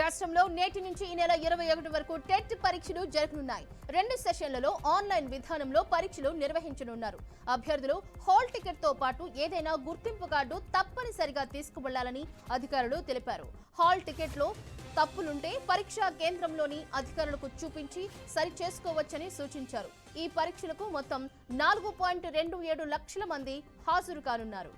రాష్ట్రంలో నేటి నుంచి ఈ నెల 21 వరకు టెట్ పరీక్షలు జరగనున్నాయి. 2 సెషన్లలో ఆన్లైన్ విధానంలో పరీక్షలు నిర్వహించనున్నారు. అభ్యర్థులు హాల్ టికెట్ తో పాటు ఏదైనా గుర్తింపు కార్డు తప్పనిసరిగా తీసుకువెళ్లాలని అధికారులు తెలిపారు. హాల్ టికెట్ లో తప్పులుంటే పరీక్షా కేంద్రంలోని అధికారులకు చూపించి సరి చేసుకోవచ్చని సూచించారు. ఈ పరీక్షలకు మొత్తం 4.27 లక్షల మంది హాజరు కానున్నారు.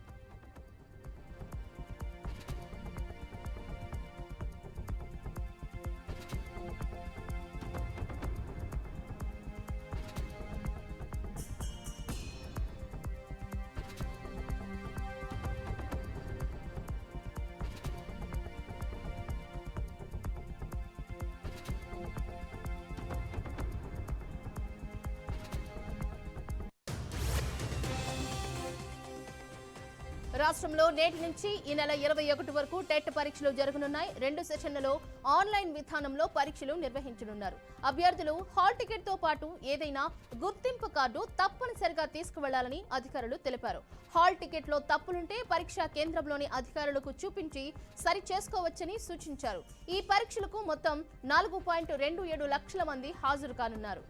రాష్ట్రంలో నేటి నుంచి ఈ నెల 21 వరకు టెట్ పరీక్షలు జరగనున్నాయి. 2 సెషన్లలో ఆన్లైన్ విధానంలో పరీక్షలు నిర్వహించనున్నారు. అభ్యర్థులు హాల్ టికెట్ తో పాటు ఏదైనా గుర్తింపు కార్డు తప్పనిసరిగా తీసుకువెళ్లాలని అధికారులు తెలిపారు. హాల్ టికెట్ లో తప్పులుంటే పరీక్షా కేంద్రంలోని అధికారులకు చూపించి సరి చేసుకోవచ్చని సూచించారు. ఈ పరీక్షలకు మొత్తం 4.27 లక్షల మంది హాజరు కానున్నారు.